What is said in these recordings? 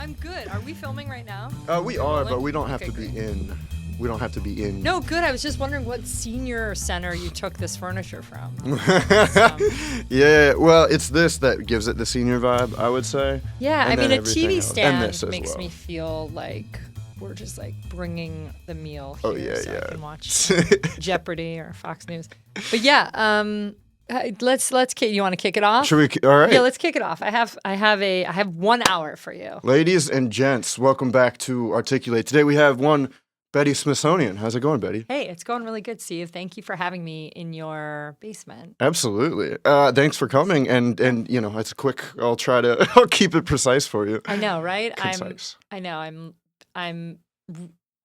I'm good. Are we filming right now? We are, but we don't have Okay, to be great. in. We don't have to be in. No, good. I was just wondering what senior center you took this furniture from. Yeah, well, it's this that gives it the senior vibe, I would say. Yeah, And I then mean, a everything TV else. And stand this as makes well. me feel like we're just like bringing the meal here Oh, yeah, so yeah. I can watch Jeopardy or Fox News. But yeah, let's you want to kick it off? Should we? All right. Yeah, let's kick it off. I have 1 hour for you. Ladies and gents, welcome back to Articulate. Today we have one Betty Smithsonian. How's it going, Betty? Hey, it's going really good, Steve. Thank you for having me in your basement. Absolutely. Thanks for coming. And you know, it's quick. I'll try to. I'll keep it precise for you. I know, right? Concise. I'm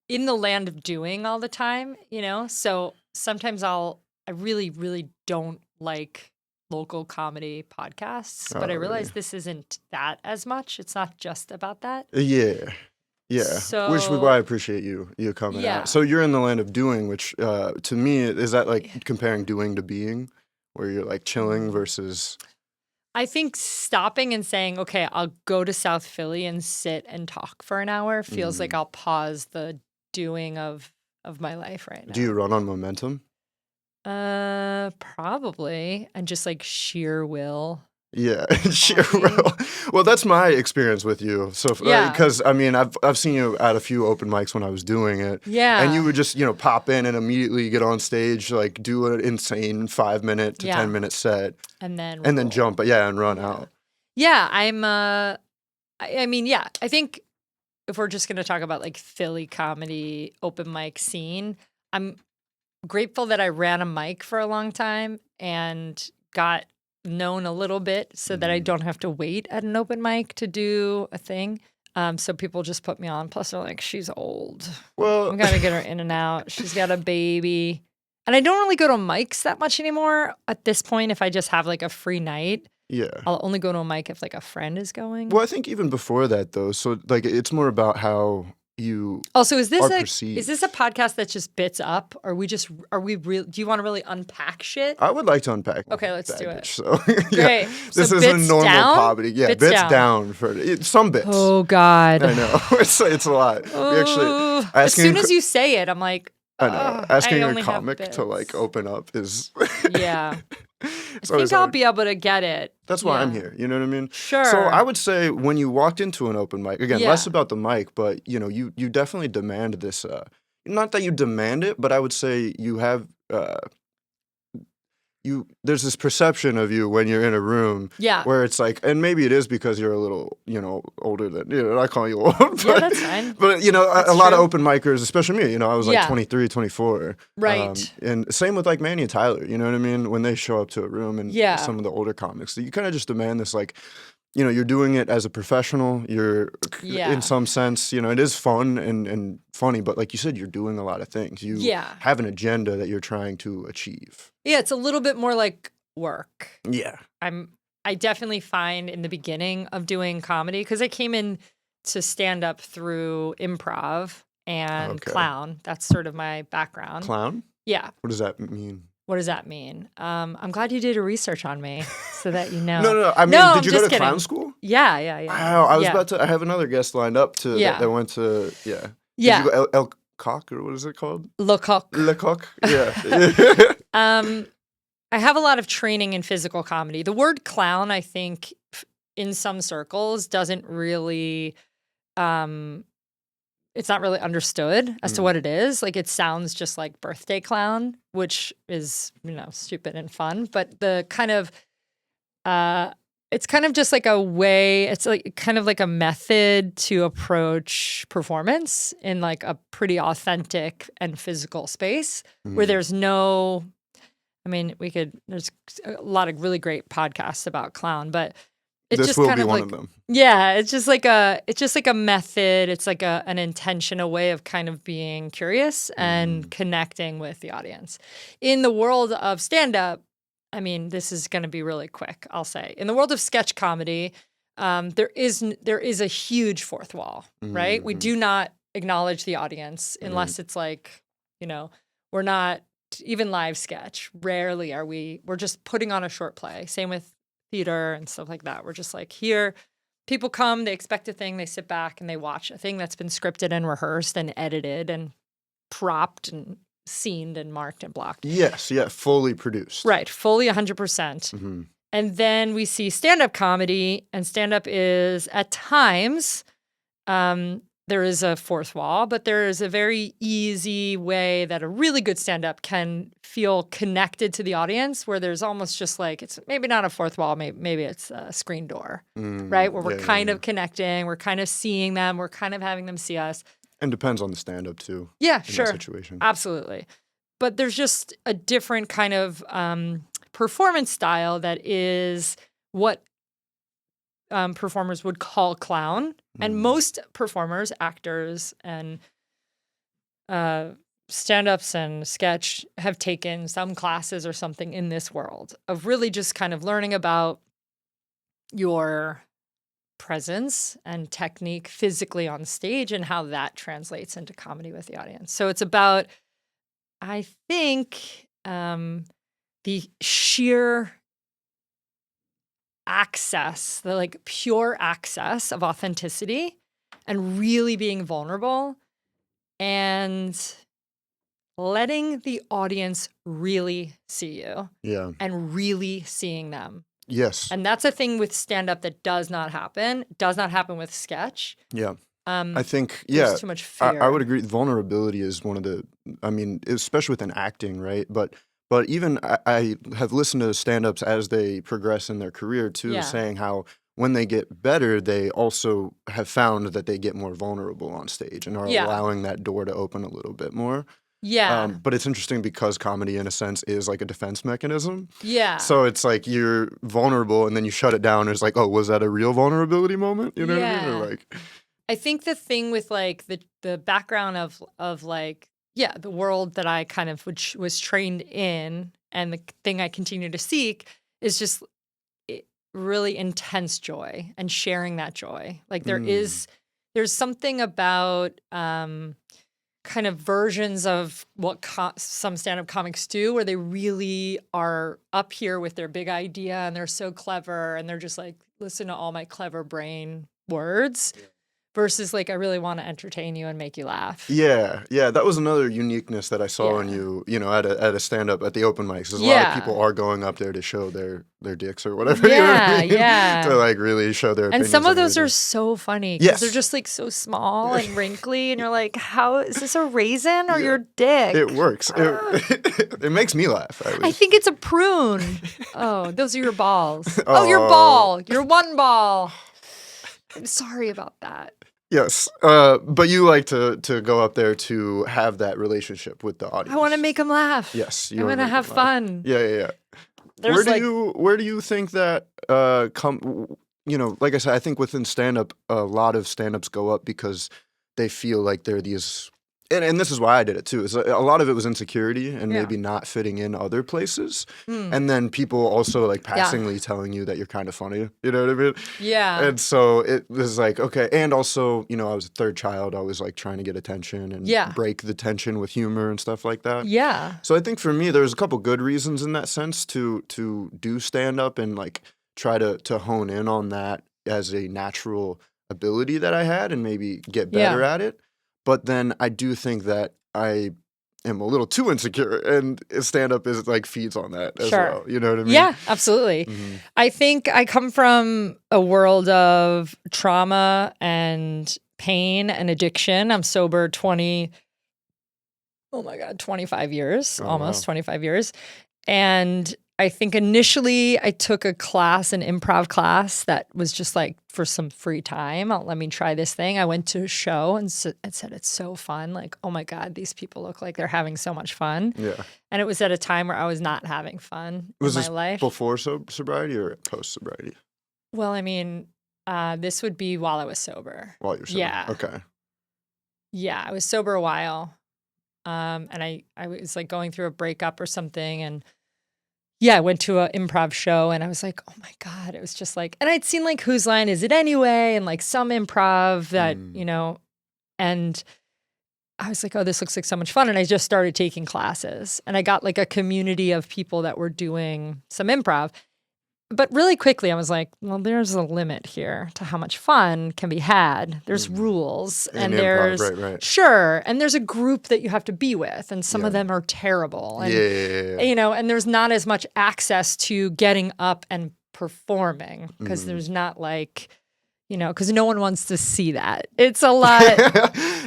in the land of doing all the time, you know? So sometimes I really, really don't like local comedy podcasts, but I realize really? this isn't that as much. It's not just about that. Yeah. Yeah, which is why I appreciate you coming Yeah. out. So you're in the land of doing, which to me, is that like comparing doing to being, where you're like chilling versus... I think stopping and saying, okay, I'll go to South Philly and sit and talk for an hour feels like I'll pause the doing of my life right now. Do you run on momentum? Probably. And just like sheer will. Yeah, sure. Well, that's my experience with you. So, Yeah. Because I mean, I've seen you at a few open mics when I was doing it. Yeah. And you would just pop in and immediately get on stage, like do an insane 5-minute to 10-minute set, and then then roll. jump, and run out. Yeah, I mean, yeah, I think if we're just going to talk about like Philly comedy open mic scene, I'm grateful that I ran a mic for a long time and got known a little bit so that I don't have to wait at an open mic to do a thing. So people just put me on. Plus they're like, she's old. Well, I'm going to get her in and out. She's got a baby. And I don't really go to mics that much anymore at this point. If I just have like a free night, yeah. I'll only go to a mic if like a friend is going. Well, I think even before that, though, so like it's more about how you Also, is this perceived. is this a podcast that just bits up? Or are we real? Do you want to really unpack shit? I would like to unpack. Okay, let's do it. baggage, So, Great. This So is a bits normal down? comedy. Yeah, Bits bits down. down for some bits. Oh God! I know it's a lot. We actually Ooh. As asking soon as you say it, I'm like, I know asking I a only have comic bits. to like open up is Yeah. it's I always think I'll hard. be able to get it. That's why I'm Yeah. here. You know what I mean? Sure. So I would say when you walked into an open mic, again, Yeah. less about the mic, but you definitely demand this. Not that you demand it, but I would say you have there's this perception of you when you're in a room Yeah. where it's like, and maybe it is because you're a little, older than, I call you old. But, Yeah, that's fine. But, a That's lot of true. open micers, especially me, I was like Yeah. 23, 24. Right. And same with like Manny and Tyler, you know what I mean? When they show up to a room and Yeah. some of the older comics, you kind of just demand this like, you're doing it as a professional. You're, Yeah. in some sense, it is fun and funny, but like you said, you're doing a lot of things. You Yeah. have an agenda that you're trying to achieve. Yeah, it's a little bit more like work. Yeah. I definitely find in the beginning of doing comedy, because I came in to stand up through improv and Okay. clown. That's sort of my background. Clown? Yeah. What does that mean? What does that mean? I'm glad you did a research on me so that you know. No. I mean, No, did you I'm go just to clown kidding. school? Yeah. Wow, I was Yeah. about to. I have another guest lined up that went to. Yeah. Yeah. Did you go El Coq or what is it called? Le Coq. Le Coq. Yeah. I have a lot of training in physical comedy. The word clown, I think, in some circles, doesn't really. It's not really understood as to what it is. Like, it sounds just like birthday clown, which is, stupid and fun. But the kind of, it's kind of just like a way, it's like kind of like a method to approach performance in like a pretty authentic and physical space where there's no, there's a lot of really great podcasts about clown, but it's This just will kind be of one like, of them. yeah, it's just like a method. It's like an intention, a way of kind of being curious and connecting with the audience. In the world of stand-up, this is going to be really quick, I'll say. In the world of sketch comedy, there is a huge fourth wall, right? We do not acknowledge the audience unless it's like, we're not, even live sketch, rarely we're just putting on a short play. Same with theater and stuff like that. We're just like, here, people come, they expect a thing, they sit back and they watch a thing that's been scripted and rehearsed and edited and propped and scened and marked and blocked. Yes, yeah, fully produced. Right, fully 100%. Mm-hmm. And then we see stand-up comedy, and stand-up is at times, there is a fourth wall, but there is a very easy way that a really good stand-up can feel connected to the audience, where there's almost just like, it's maybe not a fourth wall, maybe it's a screen door, right? Where we're kind of connecting, we're kind of seeing them, we're kind of having them see us. And depends on the stand-up too. Yeah, in sure. that situation. Absolutely. But there's just a different kind of performance style that is what performers would call clown. And most performers, actors, and stand-ups and sketch have taken some classes or something in this world of really just kind of learning about your presence and technique physically on stage and how that translates into comedy with the audience. So it's about, I think, the sheer access, the like pure access of authenticity and really being vulnerable and letting the audience really see you. Yeah. And really seeing them. Yes. And that's a thing with stand-up that does not happen with sketch. Yeah. I think, there's too much fear. I would agree. Vulnerability is one of the, I mean, especially within acting, right? But even I have listened to stand-ups as they progress in their career too, saying how when they get better, they also have found that they get more vulnerable on stage and are allowing that door to open a little bit more. Yeah. But it's interesting because comedy, in a sense, is like a defense mechanism. Yeah. So it's like you're vulnerable and then you shut it down. And it's like, oh, was that a real vulnerability moment? You know what I mean? Or like, I think the thing with like the background of like, the world that I kind of was trained in and the thing I continue to seek is just really intense joy and sharing that joy. Like there's something about kind of versions of what some stand-up comics do where they really are up here with their big idea and they're so clever and they're just like, listen to all my clever brain words. Versus like, I really want to entertain you and make you laugh. Yeah. That was another uniqueness that I saw in you, at a stand-up at the open mics. A lot of people are going up there to show their dicks or whatever. You know what I mean? To like really show their opinions. And some of those are so funny because they're just like so small and wrinkly and you're like, how, is this a raisin or your dick? It works. It makes me laugh. I think it's a prune. Oh, those are your balls. Oh, your ball. Your one ball. I'm sorry about that. Yes, but you like to go up there to have that relationship with the audience. I want to make them laugh. Yes, I want to have fun. Yeah. Where do you think that like I said, I think within stand-up, a lot of stand-ups go up because they feel like they're these. And this is why I did it too. Is a lot of it was insecurity and maybe not fitting in other places. And then people also like passingly telling you that you're kind of funny. You know what I mean? Yeah. And so it was like, okay. And also, I was a third child. I was like trying to get attention and break the tension with humor and stuff like that. Yeah. So I think for me, there's a couple good reasons in that sense to do stand up and like try to hone in on that as a natural ability that I had and maybe get better at it. But then I do think that I am a little too insecure, and stand-up is like feeds on that as well. You know what I mean? Yeah, absolutely. I think I come from a world of trauma and pain and addiction. I'm sober 25 years, almost 25 years. And I think initially I took a class, an improv class that was just like for some free time. Let me try this thing. I went to a show and said, it's so fun. Like, oh my God, these people look like they're having so much fun. Yeah. And it was at a time where I was not having fun in my life. Before sobriety or post sobriety? Well, I mean, this would be while I was sober. While you're sober? Yeah. Okay. Yeah, I was sober a while. And I was like going through a breakup or something and I went to an improv show and I was like, oh my God, it was just like, and I'd seen like Whose Line Is It Anyway? And like some improv that, and I was like, oh, this looks like so much fun. And I just started taking classes and I got like a community of people that were doing some improv. but really quickly I was like, well, there's a limit here to how much fun can be had. There's rules and improv, there's right. sure, and there's a group that you have to be with, and some of Yeah. them are terrible, and Yeah. you know, and there's not as much access to getting up and performing because there's not like, you know, because no one wants to see that. It's a lot.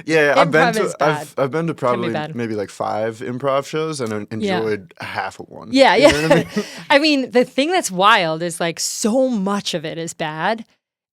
Yeah, Improv is bad. I've been to probably bad. maybe like 5 improv shows and enjoyed half of one. Yeah, You yeah. know what I mean? I mean, the thing that's wild is like so much of it is bad,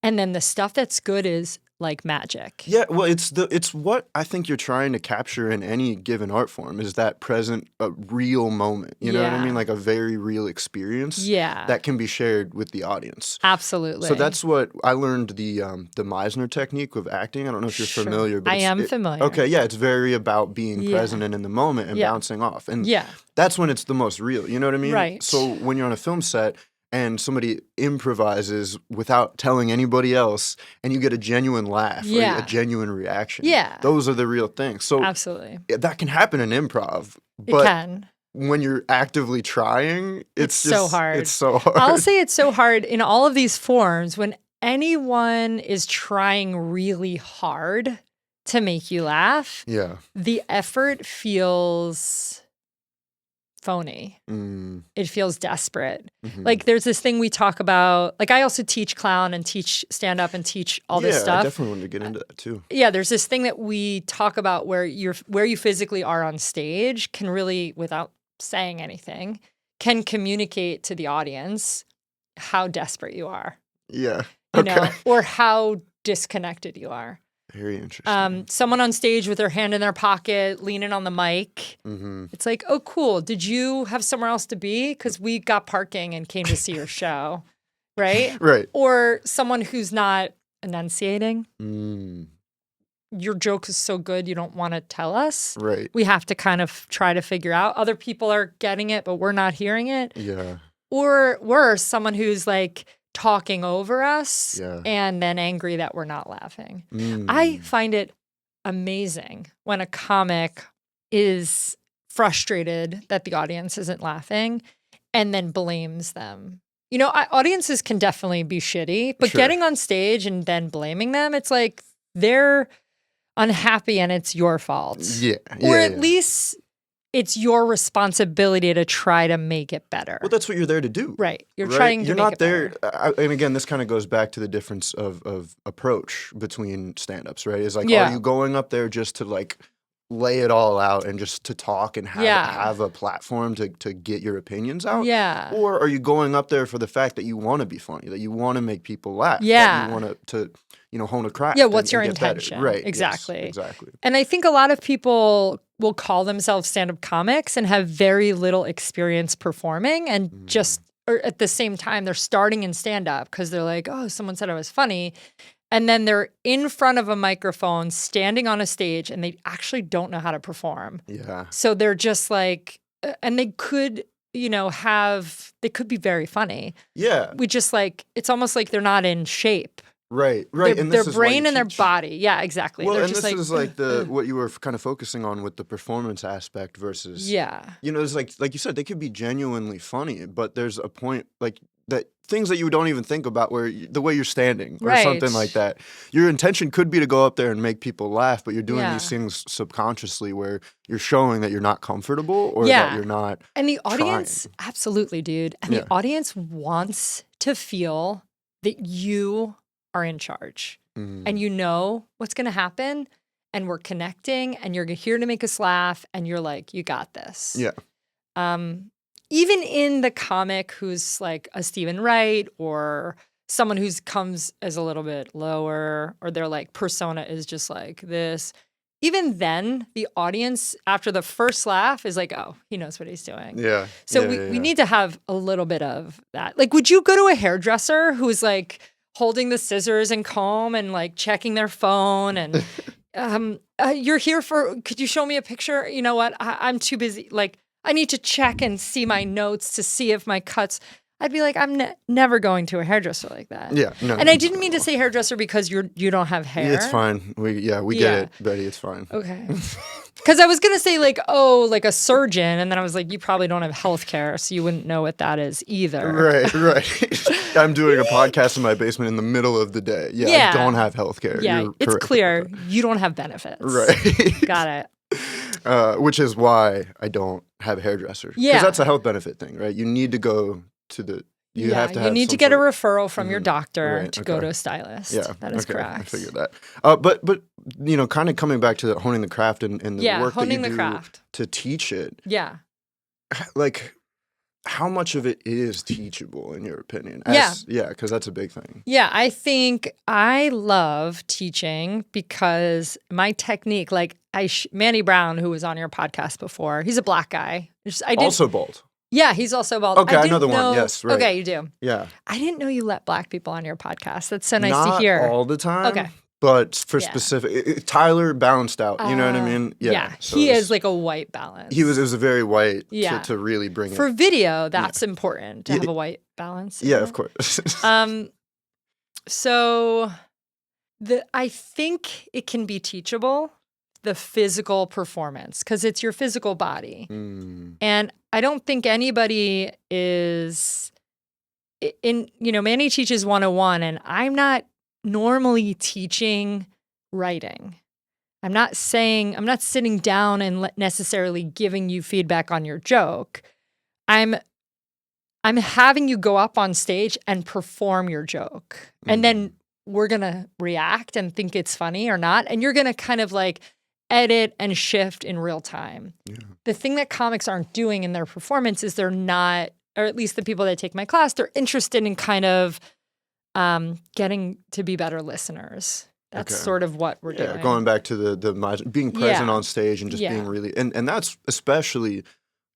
and then the stuff that's good is like magic. Yeah, well, it's what I think you're trying to capture in any given art form is that present, real moment. You know what I Yeah. mean? Like a very real experience. Yeah. That can be shared with the audience. Absolutely. So that's what I learned the Meisner technique of acting. I don't know if you're Sure. familiar, but I am familiar. Okay, yeah, it's very about being Yeah. present and in the moment and Yeah. bouncing off, and Yeah. that's when it's the most real. You know what I mean? Right. So when you're on a film set and somebody improvises without telling anybody else, and you get a genuine laugh, Yeah. or a genuine reaction, Yeah. those are the real things. So Absolutely. that can happen in improv, It but can. when you're actively trying, It's just so hard. It's so hard. I'll say it's so hard in all of these forms when anyone is trying really hard to make you laugh, Yeah. the effort feels phony. It feels desperate. Mhm. Like there's this thing we talk about. Like I also teach clown and teach stand up and teach all this Yeah, I stuff. definitely wanted to get into that too. Yeah, there's this thing that we talk about where you physically are on stage can really, without saying anything, can communicate to the audience how desperate you are. Yeah. You Okay. know, or how disconnected you are. Very interesting. Someone on stage with their hand in their pocket, leaning on the mic. Mm-hmm. It's like, oh, cool. Did you have somewhere else to be? Because we got parking and came to see your show, right? Right. Or someone who's not enunciating. Mm. Your joke is so good, you don't want to tell us. Right. We have to kind of try to figure out. Other people are getting it, but we're not hearing it. Yeah. Or worse, someone who's like talking over us Yeah. and then angry that we're not laughing. Mm. I find it amazing when a comic is frustrated that the audience isn't laughing and then blames them. You know, audiences can definitely be shitty, but Sure. getting on stage and then blaming them, it's like they're unhappy and it's your fault. Yeah. Or yeah, at yeah. least it's your responsibility to try to make it better. Well, that's what you're there to do. Right. You're right? trying to You're make not it there. better. And again, this kind of goes back to the difference of approach between stand-ups, right? Is like, Yeah. are you going up there just to like lay it all out and just to talk and have a platform to get your opinions out? Yeah. Or are you going up there for the fact that you want to be funny, that you want to make people laugh, Yeah. that you want to hone a craft? Yeah, what's your and get better? intention? Right. yes, Exactly. exactly. And I think a lot of people will call themselves stand-up comics and have very little experience performing and just, or at the same time, they're starting in stand-up because they're like, oh, someone said I was funny. And then they're in front of a microphone, standing on a stage, and they actually don't know how to perform. Yeah. So they're just like, and they could, they could be very funny. Yeah. We just like, it's almost like they're not in shape. Right. And Their this is why brain you and their teach. body. Yeah, exactly. Well, They're and just this is like the "Ugh." what you were kind of focusing on with the performance aspect versus Yeah. it's like you said, they could be genuinely funny, but there's a point like that things that you don't even think about where the way you're standing or something Right. like that. Your intention could be to go up there and make people laugh, but you're doing Yeah. these things subconsciously where you're showing that you're not comfortable or Yeah. that you're not. And the audience, absolutely, dude. And Yeah. the audience wants to feel that you are in charge and you know what's going to happen and we're connecting and you're here to make us laugh and you're like, you got this. Yeah. Even in the comic who's like a Stephen Wright or someone who's comes as a little bit lower or their like persona is just like this. Even then, the audience after the first laugh is like, oh, he knows what he's doing. Yeah. So Yeah, we need to have a little bit of that. Like, would you go to a hairdresser who's like holding the scissors and comb and like checking their phone and you're here for, could you show me a picture? You know what? I'm too busy. Like, I need to check and see my notes to see if my cuts. I'd be like, I'm never going to a hairdresser like that. Yeah. No. And I didn't mean to say hairdresser because you don't have hair. It's fine. We get it, Betty. It's fine. Okay. Because I was going to say like, oh, like a surgeon. And then I was like, you probably don't have healthcare, so you wouldn't know what that is either. Right. I'm doing a podcast in my basement in the middle of the day. Yeah. I don't have healthcare. Yeah, You're it's correct clear about you don't have benefits. Right. Got it. Which is why I don't have a hairdresser. Yeah. Because that's a health benefit thing, right? You need to go to the... You have to have need to some get a sort referral from your doctor to go okay. to a stylist. Yeah, that is okay, correct. I figured that. But you know, kind of coming back to honing the craft and the work that you do to teach it. Yeah. Like, how much of it is teachable in your opinion? Yeah, because that's a big thing. Yeah, I think I love teaching because my technique, like Manny Brown, who was on your podcast before, he's a black guy. Also bald. Yeah, he's also bald. Okay, I know the one. Yes, right. Okay, you do. Yeah. I didn't know you let black people on your podcast. That's so nice Not to hear. Not all the time. Okay. But for specific, Tyler balanced out. You know what I mean? Yeah. So he is like a white balance. It was a very white to really bring it. For video, that's important to have a white balance. Yeah, of course. So I think it can be teachable, the physical performance, because it's your physical body. And I don't think anybody is Manny teaches 101, and I'm not normally teaching writing. I'm not sitting down and necessarily giving you feedback on your joke. I'm having you go up on stage and perform your joke. And then we're going to react and think it's funny or not. And you're going to kind of like edit and shift in real time. Yeah. The thing that comics aren't doing in their performance is they're not, or at least the people that take my class, they're interested in kind of getting to be better listeners. That's sort of what we're doing. Going back to the being present on stage and just being really, and that's especially,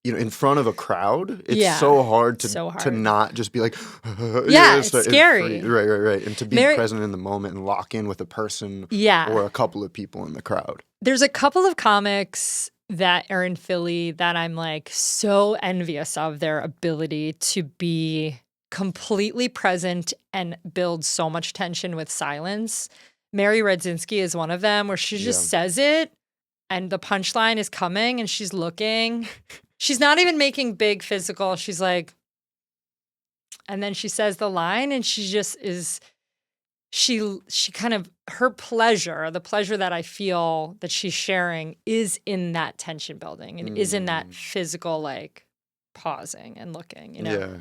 in front of a crowd. It's so hard to not just be like, it's scary. Right. And to be present in the moment and lock in with a person or a couple of people in the crowd. There's a couple of comics that are in Philly that I'm like so envious of their ability to be completely present and build so much tension with silence. Mary Radzinski is one of them where she just says it and the punchline is coming and she's looking. She's not even making big physical. She's like, and then she says the line and she just is, she kind of, her pleasure, the pleasure that I feel that she's sharing is in that tension building and is in that physical, like pausing and looking, Yeah.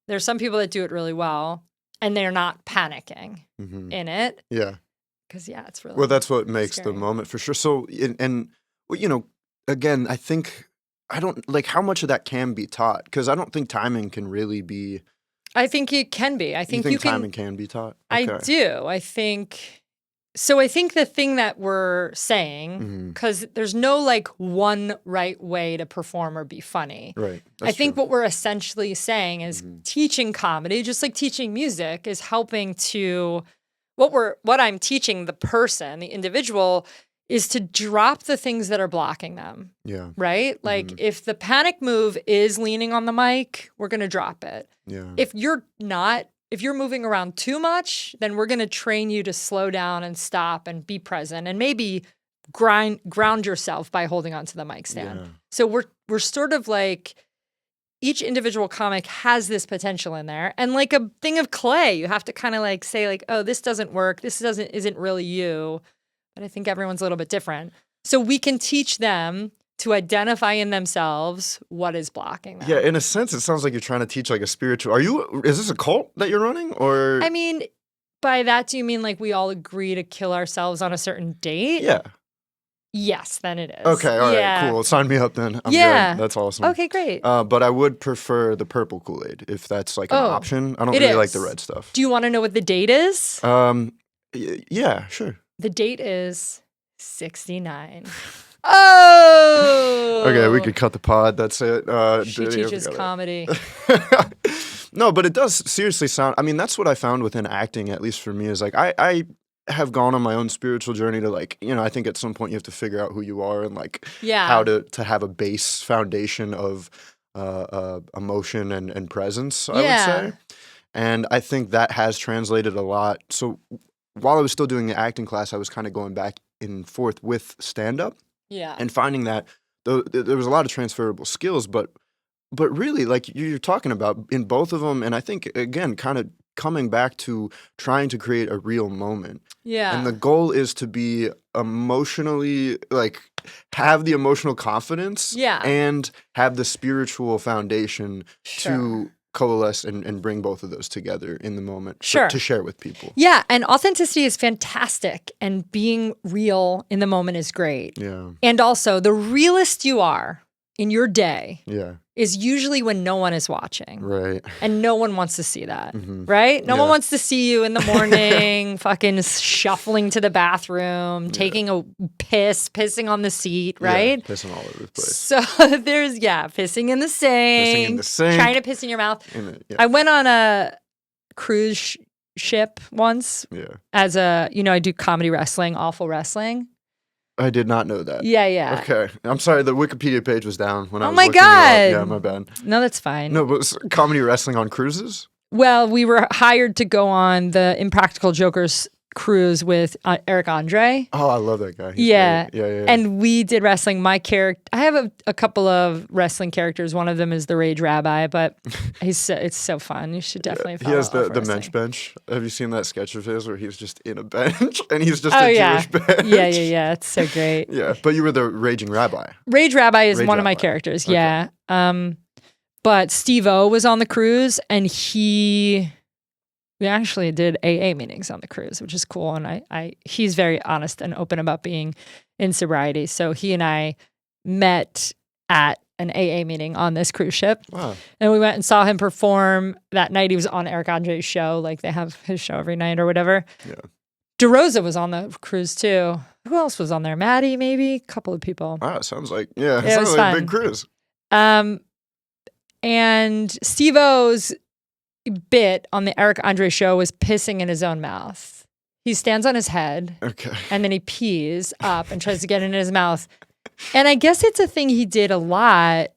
There's some people that do it really well and they're not panicking in it. Yeah. Because, it's really well, that's what makes scary. the moment for sure. So, again, I think, I don't, like, how much of that can be taught? Because I don't think timing can really be. I think it can be. I think you think timing can be taught? Okay. I do. I think the thing that we're saying, because there's no like one right way to perform or be funny. Right. I think what we're essentially saying is teaching comedy, just like teaching music, is helping to what I'm teaching the person, the individual, is to drop the things that are blocking them. Yeah. Right? Like if the panic move is leaning on the mic, we're going to drop it. Yeah. If you're moving around too much, then we're going to train you to slow down and stop and be present and maybe ground yourself by holding onto the mic stand. Yeah. So we're sort of like each individual comic has this potential in there. And like a thing of clay, you have to kind of like say like, oh, this doesn't work. This isn't really you. But I think everyone's a little bit different. So we can teach them to identify in themselves what is blocking them. Yeah, in a sense, it sounds like you're trying to teach like a spiritual. Is this a cult that you're running? Or I mean, by that, do you mean like we all agree to kill ourselves on a certain date? Yeah. Yes, then it is. Okay, all right, cool. Sign me up then. I'm good. That's awesome. Okay, great. But I would prefer the purple Kool-Aid if that's like an option. I don't really like the red stuff. Do you want to know what the date is? Yeah, sure. The date is 69. Oh! Okay, we could cut the pod. That's it. She teaches comedy. No, but it does seriously sound. I mean, that's what I found within acting, at least for me, is like I have gone on my own spiritual journey to like, I think at some point you have to figure out who you are and like how to have a base foundation of emotion and presence, I would say. And I think that has translated a lot. So while I was still doing the acting class, I was kind of going back and forth with stand-up. Yeah. And finding that there was a lot of transferable skills, but really, like you're talking about in both of them, and I think again, kind of coming back to trying to create a real moment. Yeah. And the goal is to be emotionally, like, have the emotional confidence and have the spiritual foundation to coalesce and bring both of those together in the moment to share with people. Yeah, and authenticity is fantastic, and being real in the moment is great. Yeah. And also, the realest you are in your day is usually when no one is watching. Right. And no one wants to see that, right? No one wants to see you in the morning fucking shuffling to the bathroom, taking a pissing on the seat, right? Yeah, pissing all over the place. So there's, pissing in the sink, trying to piss in your mouth. I went on a cruise ship once as a, I do comedy wrestling, awful wrestling. I did not know that. Yeah. Okay. I'm sorry, the Wikipedia page was down when I was looking it up. God. Yeah, my bad. No, that's fine. No, but comedy wrestling on cruises? Well, we were hired to go on the Impractical Jokers cruise with Eric Andre. Oh, I love that guy. He's yeah. Great. Yeah. And we did wrestling. My character, I have a couple of wrestling characters. One of them is the Rage Rabbi, but it's so fun. You should definitely follow. He has the mensch bench. Have you seen that sketch of his where he's just in a bench and he's just a Jewish bench? Yeah. It's so great. Yeah, but you were the Raging Rabbi. Rage Rabbi is one of my characters. Okay. Yeah. But Steve-O was on the cruise, and we actually did AA meetings on the cruise, which is cool. And he's very honest and open about being in sobriety. So he and I met at an AA meeting on this cruise ship. Wow. And we went and saw him perform that night. He was on Eric Andre's show. Like, they have his show every night or whatever. Yeah. DeRosa was on the cruise too. Who else was on there? Maddie, maybe? A couple of people. Wow, it sounds like, it sounds like a big cruise. And Steve-O's bit on the Eric Andre show was pissing in his own mouth. He stands on his head, and then he pees up and tries to get it in his mouth. And I guess it's a thing he did a lot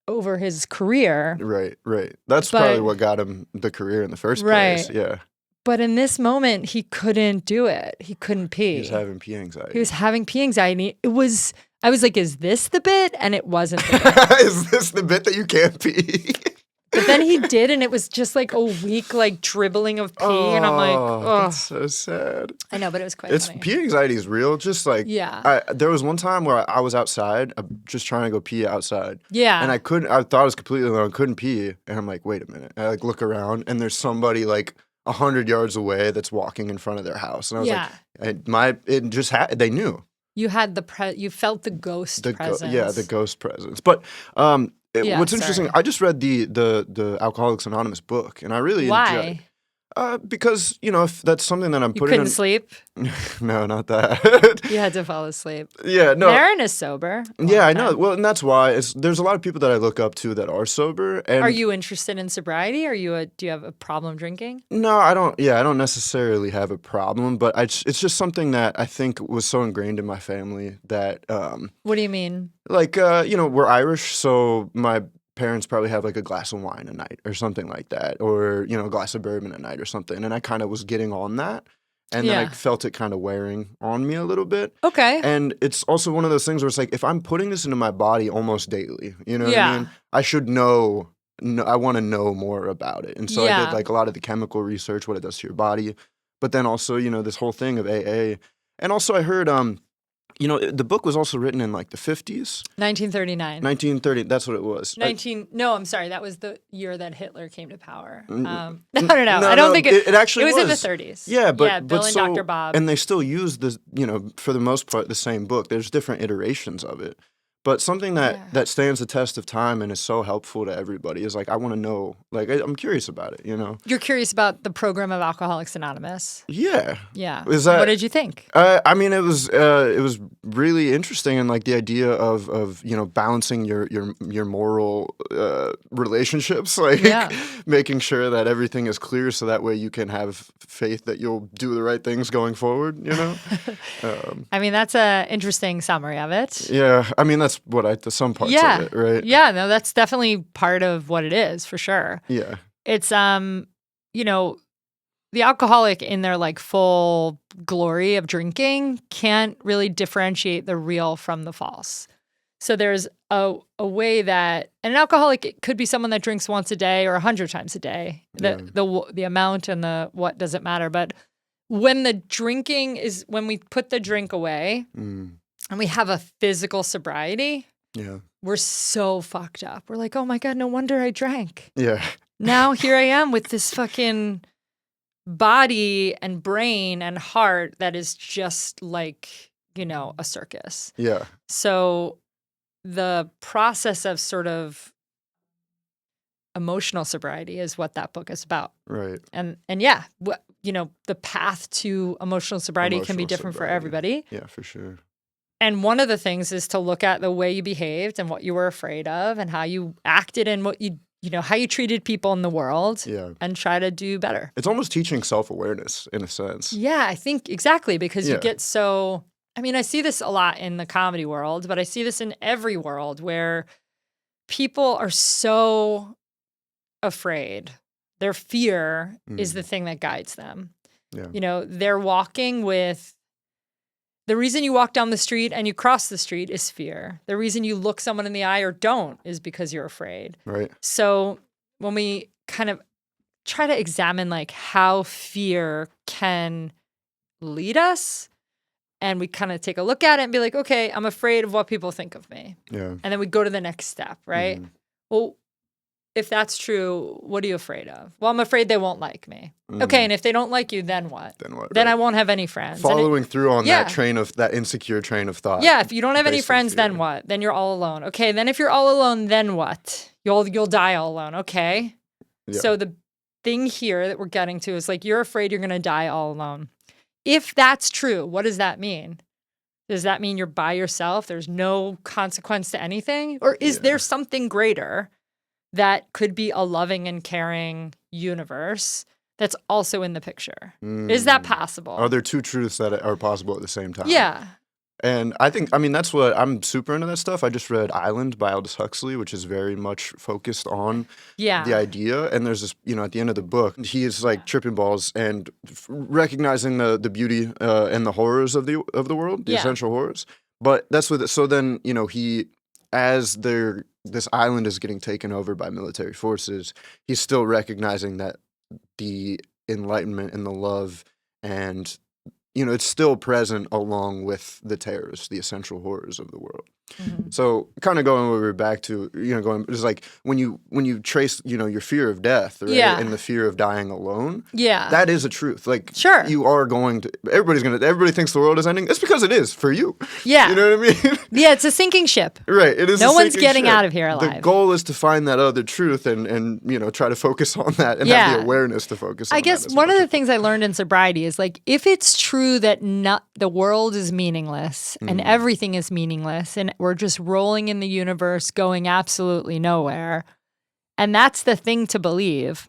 over his career. Right. That's probably what got him the career in the first place. Yeah. But in this moment, he couldn't do it. He couldn't pee. He was having pee anxiety. I was like, is this the bit? And it wasn't the bit. Is this the bit that you can't pee? But then he did, and it was just like a week, like, dribbling of pee, and I'm like, oh. That's so sad. I know, but it was quite funny. Pee anxiety is real. Just like, there was one time where I was outside, just trying to go pee outside. Yeah. And I thought I was completely alone, couldn't pee. And I'm like, wait a minute. And I look around, and there's somebody like 100 yards away that's walking in front of their house. And I was like, they knew. You had you felt the ghost presence. The ghost presence. But what's interesting, I just read the Alcoholics Anonymous book, and I really enjoyed it. Because, if that's something that I'm putting couldn't sleep? No, not that. You had to fall asleep. Yeah, no. Marin is sober. Yeah, I know. Well, and that's why there's a lot of people that I look up to that are sober. And are you interested in sobriety? Do you have a problem drinking? No, I don't. Yeah, I don't necessarily have a problem, but it's just something that I think was so ingrained in my family that. What do you mean? Like, we're Irish, so my parents probably have like a glass of wine a night or something like that, or, a glass of bourbon a night or something. And I kind of was getting on that. And then I felt it kind of wearing on me a little bit. Okay. And it's also one of those things where it's like, if I'm putting this into my body almost daily, you know what I mean? I should know, I want to know more about it. And so I did like a lot of the chemical research, what it does to your body. But then also, this whole thing of AA. And also I heard, the book was also written in like the 50s. 1939. 1930, that's what it was. No, I'm sorry. That was the year that Hitler came to power. No. I don't think it actually was. It was in the 30s. Yeah, Bill and Dr. Bob. And they still use this, for the most part, the same book. There's different iterations of it. But something that stands the test of time and is so helpful to everybody is like, I want to know, like, I'm curious about it, You're curious about the program of Alcoholics Anonymous? Yeah. Yeah. What did you think? I mean, it was really interesting, and like the idea of balancing your moral relationships, like making sure that everything is clear so that way you can have faith that you'll do the right things going forward, I mean, that's an interesting summary of it. Yeah. I mean, that's some parts of it, right? Yeah, no, that's definitely part of what it is, for sure. Yeah. It's, the alcoholic in their like full glory of drinking can't really differentiate the real from the false. So there's a way that an alcoholic could be someone that drinks once a day or 100 times a day. The amount and the what doesn't matter. But when we put the drink away and we have a physical sobriety, we're so fucked up. We're like, oh my God, no wonder I drank. Yeah. Now here I am with this fucking body and brain and heart that is just like, a circus. Yeah. So the process of sort of emotional sobriety is what that book is about. Right. And yeah, the path to emotional sobriety can be different for everybody. Yeah, for sure. And one of the things is to look at the way you behaved and what you were afraid of and how you acted and what how you treated people in the world and try to do better. It's almost teaching self-awareness in a sense. Yeah, I think exactly because you get so, I see this a lot in the comedy world, but I see this in every world where people are so afraid. Their fear is the thing that guides them. Yeah. They're walking with, the reason you walk down the street and you cross the street is fear. The reason you look someone in the eye or don't is because you're afraid. Right. So when we kind of try to examine like how fear can lead us, and we kind of take a look at it and be like, okay, I'm afraid of what people think of me. Yeah. And then we go to the next step, right? Well, if that's true, what are you afraid of? Well, I'm afraid they won't like me. Okay, and if they don't like you, then what? Then I won't have any friends. Following through on that insecure train of thought. Yeah, if you don't have any friends, then what? Then you're all alone. Okay, then if you're all alone, then what? You'll die all alone. Okay. Yeah. So the thing here that we're getting to is like, you're afraid you're going to die all alone. If that's true, what does that mean? Does that mean you're by yourself? There's no consequence to anything? Or is there something greater that could be a loving and caring universe that's also in the picture? Is that possible? Are there two truths that are possible at the same time? Yeah. And that's what I'm super into that stuff. I just read Island by Aldous Huxley, which is very much focused on the idea. And there's this, at the end of the book, he is like tripping balls and recognizing the beauty and the horrors of the world, the essential horrors. But that's what. So then, this island is getting taken over by military forces, he's still recognizing that the enlightenment and the love and it's still present along with the terrors, the essential horrors of the world. Mm-hmm. So kind of going where we're back to, it's like when you trace, your fear of death, right? Yeah. And the fear of dying alone. Yeah. That is a truth. Like, sure. Everybody thinks the world is ending. It's because it is for you. Yeah. You know what I mean? Yeah, it's a sinking ship. Right. It is. No one's getting out of here alive. The goal is to find that other truth and try to focus on that and have the awareness to focus on that. I guess one of the things I learned in sobriety is like, if it's true that the world is meaningless and everything is meaningless and we're just rolling in the universe going absolutely nowhere, and that's the thing to believe,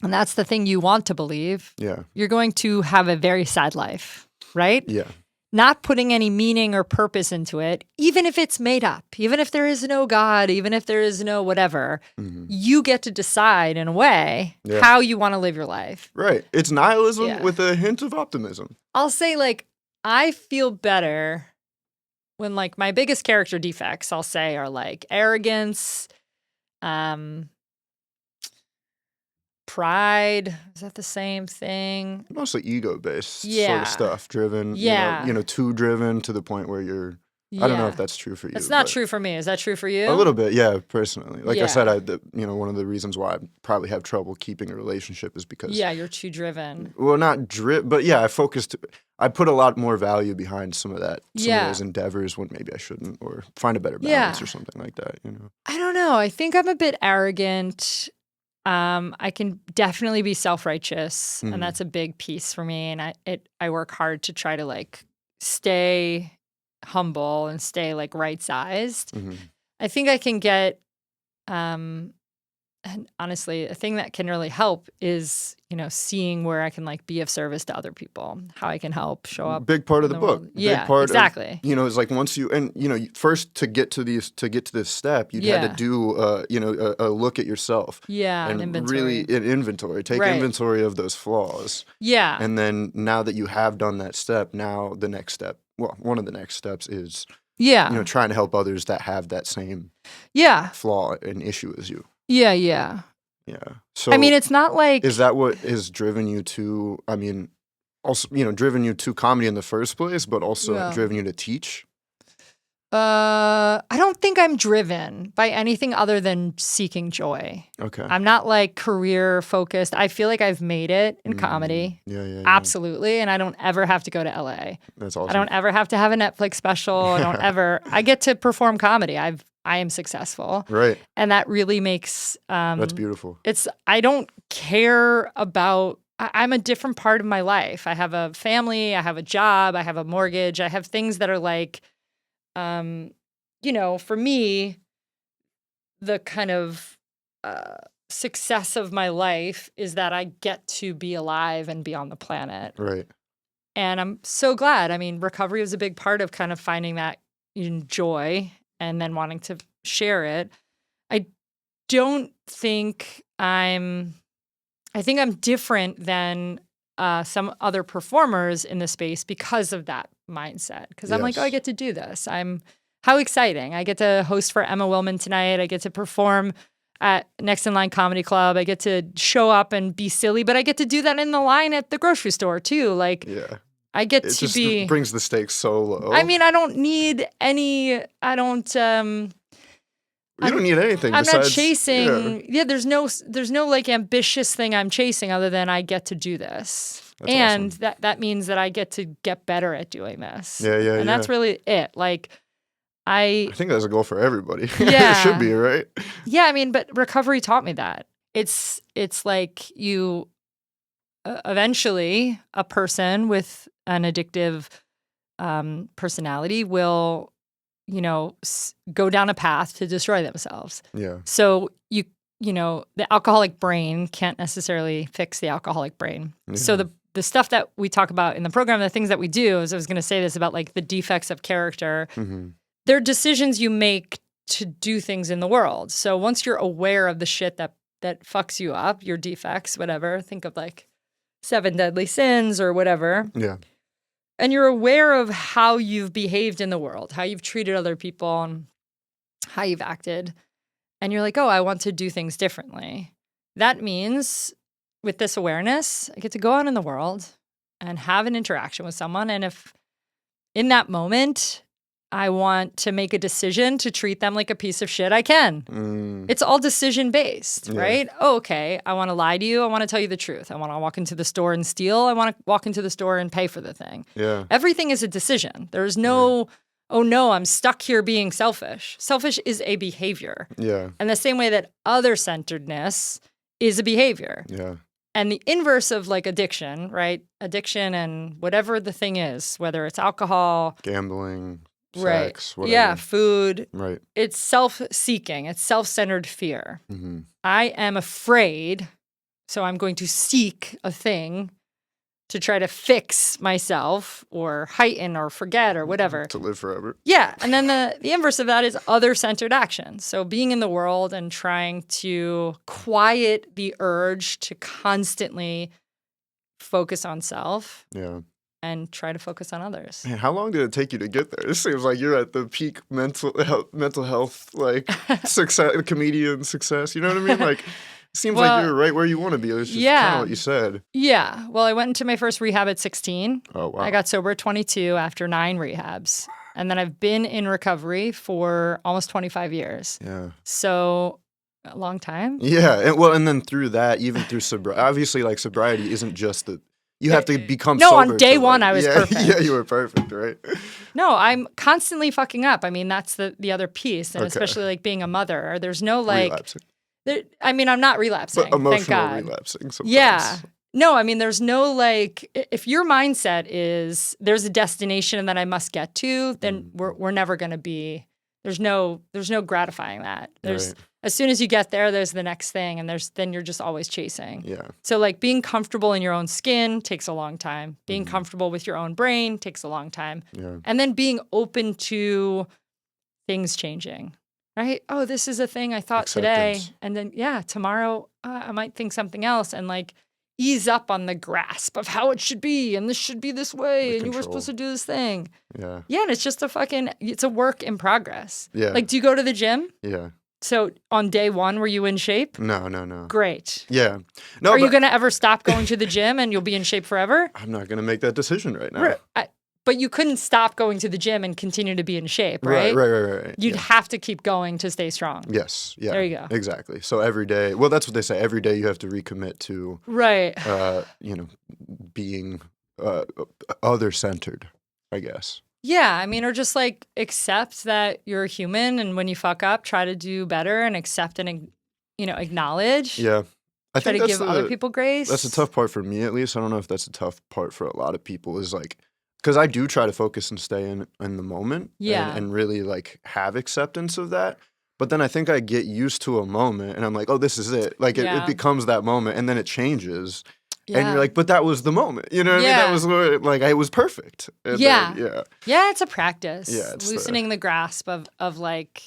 and that's the thing you want to believe, you're going to have a very sad life, right? Yeah. Not putting any meaning or purpose into it, even if it's made up, even if there is no God, even if there is no whatever, you get to decide in a way how you want to live your life. Right. It's nihilism with a hint of optimism. I'll say, like, I feel better when, like, my biggest character defects, I'll say, are like arrogance, pride. Is that the same thing? Mostly ego-based sort of stuff, driven, too driven to the point where you're, I don't know if that's true for you. It's not true for me. Is that true for you? A little bit, yeah, personally. Like I said, one of the reasons why I probably have trouble keeping a relationship is because... Yeah, you're too driven. Well, not but I put a lot more value behind some of that, some of those endeavors when maybe I shouldn't, or find a better balance or something like that, I don't know. I think I'm a bit arrogant. I can definitely be self-righteous, and that's a big piece for me. And I work hard to try to like stay humble and stay like right-sized. I think I can get And honestly, a thing that can really help is, seeing where I can like be of service to other people, how I can help show up. Big part of in the book. world. Yeah, Big part exactly. Of, is like once you, and, first to get to this step, you'd had to do, a look at yourself. Yeah, and an inventory. Really an inventory. Take Right. inventory of those flaws. Yeah. And then now that you have done that step, now the next step, well, one of the next steps is, trying to help others that have that same flaw and issue as you. Yeah, yeah. Yeah. So I mean, it's not like... Is that what has driven you to, also, driven you to comedy in the first place, but also driven you to teach? I don't think I'm driven by anything other than seeking joy. Okay. I'm not like career focused. I feel like I've made it in comedy. Yeah. Absolutely. And I don't ever have to go to LA. That's awesome. I don't ever have to have a Netflix special. I get to perform comedy. I am successful. Right. And that really makes... That's beautiful. I don't care about... I'm a different part of my life. I have a family. I have a job. I have a mortgage. I have things that are like... for me, the kind of success of my life is that I get to be alive and be on the planet. Right. And I'm so glad. I mean, recovery was a big part of kind of finding that joy and then wanting to share it. I think I'm different than some other performers in the space because of that mindset. Because I'm like, I get to do this. How exciting. I get to host for Emma Willman tonight. I get to perform at Next in Line Comedy Club. I get to show up and be silly, but I get to do that in the line at the grocery store too. Like, I get it to just be... brings the stakes so low. I mean, I don't need any... You don't need anything. I'm besides, not chasing... Yeah, there's no like ambitious thing I'm chasing other than I get to do this. That's and awesome. that means that I get to get better at doing this. Yeah. And that's really it. Like, I think that's a goal for everybody. Yeah. It should be, right? Yeah, I mean, but recovery taught me that. It's like you... eventually, a person with an addictive personality will, go down a path to destroy themselves. Yeah. So the alcoholic brain can't necessarily fix the alcoholic brain. Yeah. So the stuff that we talk about in the program, the things that we do, as I was going to say this about like the defects of character, they're decisions you make to do things in the world. So once you're aware of the shit that fucks you up, your defects, whatever, think of like 7 deadly sins or whatever. Yeah. And you're aware of how you've behaved in the world, how you've treated other people and how you've acted. And you're like, oh, I want to do things differently. That means with this awareness, I get to go out in the world and have an interaction with someone. And if in that moment, I want to make a decision to treat them like a piece of shit, I can. It's all decision-based, right? Oh, okay, I want to lie to you. I want to tell you the truth. I want to walk into the store and steal. I want to walk into the store and pay for the thing. Yeah. Everything is a decision. There's no, oh no, I'm stuck here being selfish. Selfish is a behavior. Yeah. And the same way that other-centeredness is a behavior. Yeah. And the inverse of like addiction, right? Addiction and whatever the thing is, whether it's alcohol, gambling, right. sex, whatever. Yeah, food. Right. It's self-seeking. It's self-centered fear. Mm-hmm. I am afraid, so I'm going to seek a thing to try to fix myself or heighten or forget or whatever. To live forever. Yeah. And then the inverse of that is other-centered action. So being in the world and trying to quiet the urge to constantly focus on self. Yeah. And try to focus on others. Man, how long did it take you to get there? This seems like you're at the peak mental health, like success, comedian success. You know what I mean? Like, it seems like you're right where you want to be. It's just kind of what you said. Yeah. Well, I went into my first rehab at 16. Oh, wow. I got sober at 22 after 9 rehabs. And then I've been in recovery for almost 25 years. Yeah. So a long time. Yeah. And then through that, even through sobriety, obviously, like sobriety isn't just the... You have to become sober. No, on day one, I was perfect. Yeah, you were perfect, right? No, I'm constantly fucking up. I mean, that's the other piece. And especially like being a mother, there's no like... Relapsing. I'm not relapsing, but emotional thank God. relapsing sometimes. Yeah. No, I mean, there's no like... If your mindset is there's a destination that I must get to, then we're never going to be... There's no gratifying that. as soon as you get there, there's the next thing, and then you're just always chasing. Yeah. So like being comfortable in your own skin takes a long time. Being comfortable with your own brain takes a long time. Yeah. And then being open to things changing, right? Oh, this is a thing I thought today. And then, tomorrow I might think something else, and like ease up on the grasp of how it should be. And this should be this way. And you were supposed to do this thing. Yeah. Yeah. And it's just it's a work in progress. Yeah. Like, do you go to the gym? Yeah. So on day one, were you in shape? No. Great. Yeah. No. Are you going to ever stop going to the gym and you'll be in shape forever? I'm not going to make that decision right now. But you couldn't stop going to the gym and continue to be in shape, right? Right. You'd have to keep going to stay strong. Yes. Yeah. There you go. Exactly. So every day, well, that's what they say. Every day you have to recommit to, right. Being other-centered, I guess. Yeah, I mean, or just like accept that you're a human, and when you fuck up, try to do better and accept and acknowledge. Yeah, I try think to that's give other people grace. That's a tough part for me, at least. I don't know if that's a tough part for a lot of people. Is like, because I do try to focus and stay in the moment. Yeah, and really like have acceptance of that. But then I think I get used to a moment, and I'm like, oh, this is it. Like it becomes that moment, and then it changes. Yeah. And you're like, but that was the moment. You know what I mean? That was like, it was perfect. And yeah, it's a practice. Yeah, it's loosening the grasp of like,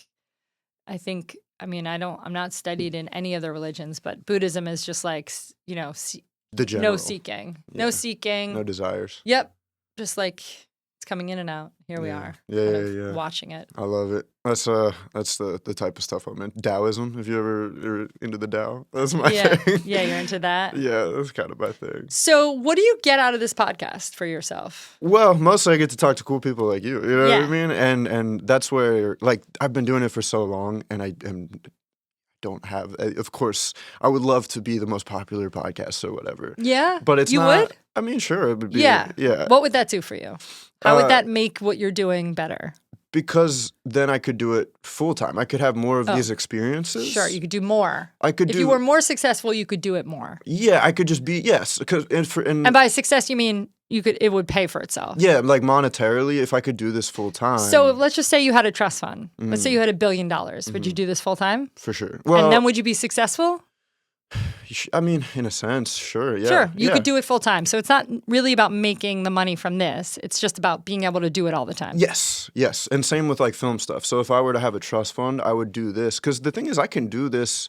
I think. I mean, I'm not studied in any other religions, but Buddhism is just like, the general. No seeking, no seeking, no desires. Yep, just like it's coming in and out. Here we are. Yeah. Watching it. I love it. That's the type of stuff I'm in. Taoism, if you're into the Tao, that's my thing. Yeah, you're into that. Yeah, that's kind of my thing. So, what do you get out of this podcast for yourself? Well, mostly I get to talk to cool people like you. You know what I mean? And that's where, like, I've been doing it for so long, and I don't have. Of course, I would love to be the most popular podcast or whatever. Yeah, but it's you not. Would? I mean, sure, it would be. Yeah. What would that do for you? How would that make what you're doing better? Because then I could do it full time. I could have more of these experiences. Sure, you could do more. If you were more successful, you could do it more. Yeah, I could just be and by success you mean it would pay for itself. Yeah, like monetarily, if I could do this full time. So let's just say you had a trust fund. Let's say you had $1 billion. Would you do this full time? For sure. Well, and then would you be successful? I mean, in a sense, sure. Yeah. Sure, you could do it full time. So it's not really about making the money from this. It's just about being able to do it all the time. Yes. And same with like film stuff. So if I were to have a trust fund, I would do this. Because the thing is, I can do this,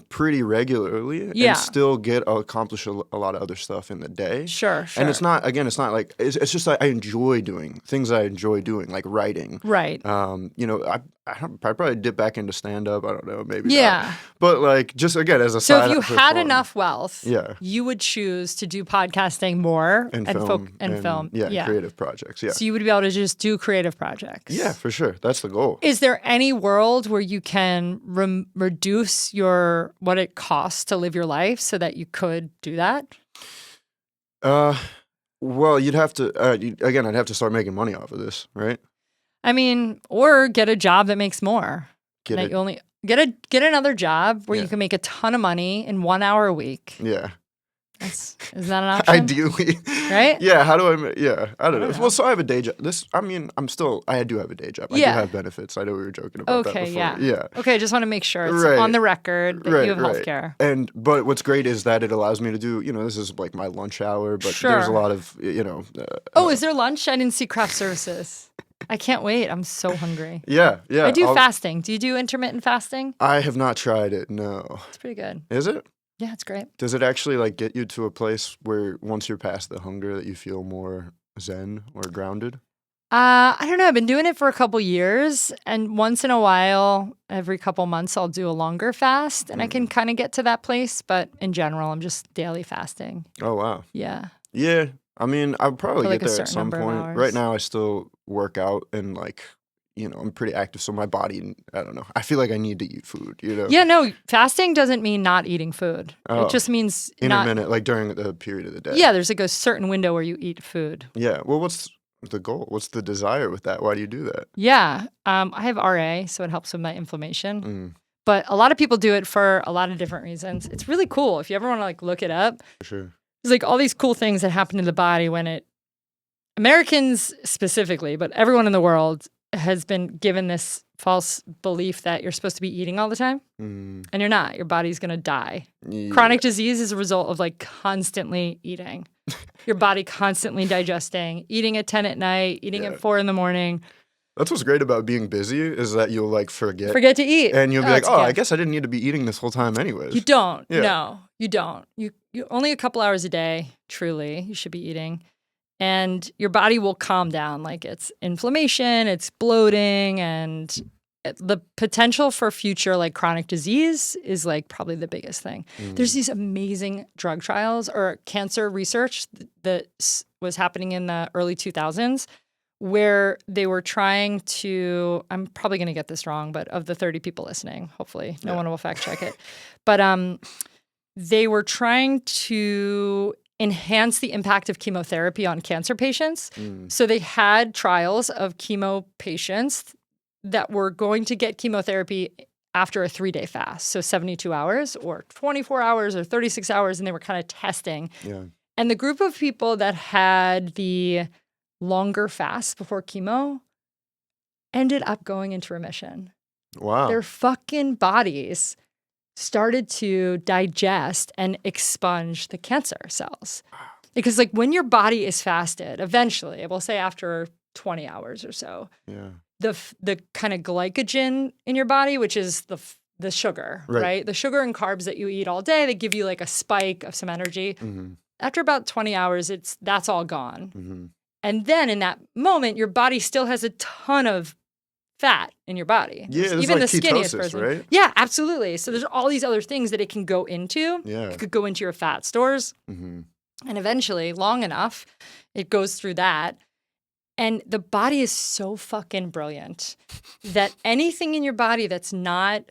pretty regularly and still accomplish a lot of other stuff in the day. Sure. And it's not like, it's just like I enjoy doing things I enjoy doing, like writing. Right. I'd probably dip back into stand-up. I don't know, maybe not. But like, just again, as a so side. So if you had enough wealth, you would choose to do podcasting more and film. Yeah, creative projects, So you would be able to just do creative projects. Yeah, for sure. That's the goal. Is there any world where you can reduce what it costs to live your life so that you could do that? Well, you'd have to, I'd have to start making money off of this, right? I mean, or get a job that makes more. Get another job where you can make a ton of money in 1 hour a week. Yeah. Is that an option? Ideally. Right? Yeah. How do I don't know. Well, so I have a day job. I do have a day job. I do have benefits. I know we were joking about that before. Yeah. Okay, I just want to make sure it's on the record that you have healthcare. But what's great is that it allows me to do, this is like my lunch hour, but there's a lot of, is there lunch? I didn't see craft services. I can't wait. I'm so hungry. Yeah. I do fasting. Do you do intermittent fasting? I have not tried it, no. It's pretty good. Is it? Yeah, it's great. Does it actually like get you to a place where once you're past the hunger that you feel more zen or grounded? I don't know. I've been doing it for a couple years, and once in a while, every couple months, I'll do a longer fast, and I can kind of get to that place. But in general, I'm just daily fasting. Oh, wow. Yeah. Yeah. I mean, I'll probably get there at some point. Hours. Right now, I still work out and like, I'm pretty active. So my body, I don't know. I feel like I need to eat food, Yeah, no, fasting doesn't mean not eating food. It just means intermittent, like during the period of the day. Yeah, there's like a certain window where you eat food. Yeah. Well, what's the goal? What's the desire with that? Why do you do that? Yeah. I have RA, so it helps with my inflammation. But a lot of people do it for a lot of different reasons. It's really cool. If you ever want to like look it up. For sure. There's like all these cool things that happen to the body when Americans specifically, but everyone in the world, has been given this false belief that you're supposed to be eating all the time, and you're not. Your body's going to die. Yeah. Chronic disease is a result of like constantly eating. Your body constantly digesting, eating at 10 at night, eating at 4 in the morning. That's what's great about being busy is that you'll like forget to eat. And you'll be like, I guess I didn't need to be eating this whole time anyways. You don't. Yeah. No, you don't. You only a couple hours a day, truly, you should be eating. And your body will calm down. Like it's inflammation, it's bloating, and the potential for future like chronic disease is like probably the biggest thing. There's these amazing drug trials or cancer research that was happening in the early 2000s where they were trying to, I'm probably going to get this wrong, but of the 30 people listening, hopefully no one will fact check it. But they were trying to enhance the impact of chemotherapy on cancer patients. So they had trials of chemo patients that were going to get chemotherapy after a 3-day fast. So 72 hours or 24 hours or 36 hours. And they were kind of testing. Yeah. And the group of people that had the longer fast before chemo ended up going into remission. Wow. Their fucking bodies started to digest and expunge the cancer cells. Because like when your body is fasted, eventually, we'll say after 20 hours or so, the kind of glycogen in your body, which is the sugar, right? The sugar and carbs that you eat all day, they give you like a spike of some energy. After about 20 hours, that's all gone. And then in that moment, your body still has a ton of fat in your body. Yeah, even like the skinniest ketosis, person. Right? Yeah, absolutely. So there's all these other things that it can go into. Yeah. It could go into your fat stores. And eventually, long enough, it goes through that. And the body is so fucking brilliant that anything in your body that's not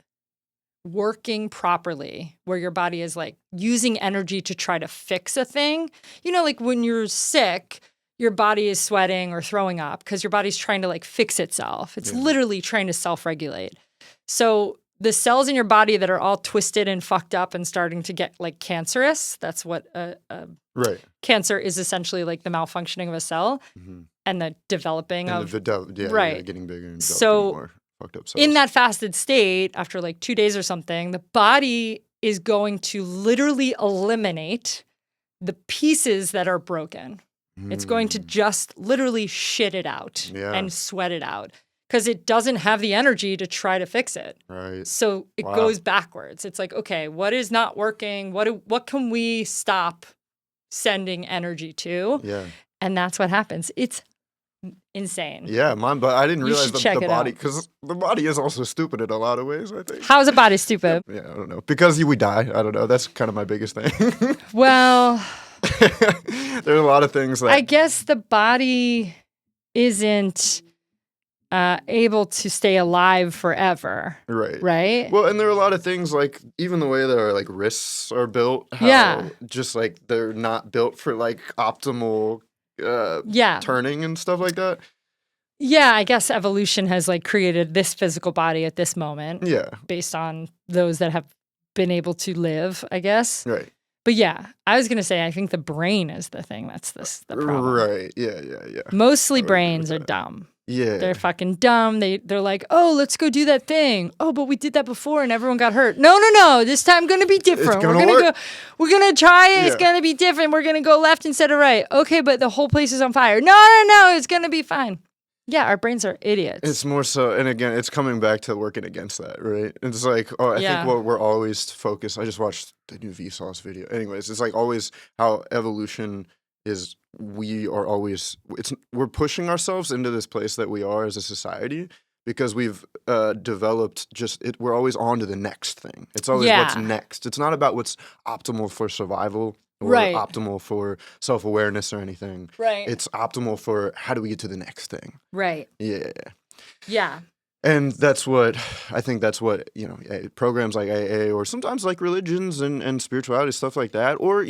working properly, where your body is like using energy to try to fix a thing, you know, like when you're sick, your body is sweating or throwing up because your body's trying to like fix itself. It's literally trying to self-regulate. So the cells in your body that are all twisted and fucked up and starting to get like cancerous, that's what cancer is essentially like the malfunctioning of a cell and the developing of getting bigger and so more fucked up cells. In that fasted state, after like 2 days or something, the body is going to literally eliminate the pieces that are broken. It's going to just literally shit it out and sweat it out because it doesn't have the energy to try to fix it. Right. So it goes backwards. It's like, okay, what is not working? What can we stop sending energy to? Yeah. And that's what happens. It's insane. Yeah, but I didn't realize the body, because the body is also stupid in a lot of ways, I think. How is a body stupid? Yeah, I don't know. Because we die. I don't know. That's kind of my biggest thing. Well... There's a lot of things that... I guess the body isn't able to stay alive forever. Right. Right? Well, and there are a lot of things like even the way that our like wrists are built, just like they're not built for like optimal turning and stuff like that. Yeah, I guess evolution has like created this physical body at this moment. Yeah. Based on those that have been able to live, I guess. Right. But yeah, I was going to say, I think the brain is the thing that's the problem. Right. Yeah. Mostly brains are dumb. Yeah. They're fucking dumb. They're like, oh, let's go do that thing. Oh, but we did that before and everyone got hurt. No. This time going to be different. We're going to try it. Yeah. It's going to be different. We're going to go left instead of right. Okay, but the whole place is on fire. No. It's going to be fine. Yeah, our brains are idiots. It's more so, and again, it's coming back to working against that, right? It's like, I think what we're always focused. I just watched the new Vsauce video. Anyways, it's like always how evolution is. We're pushing ourselves into this place that we are as a society because we've developed we're always on to the next thing. It's always what's next. It's not about what's optimal for survival. Or optimal for self-awareness or anything. Right. It's optimal for how do we get to the next thing. Right. Yeah. Yeah. And that's what, programs like AA or sometimes like religions and spirituality, stuff like that, or,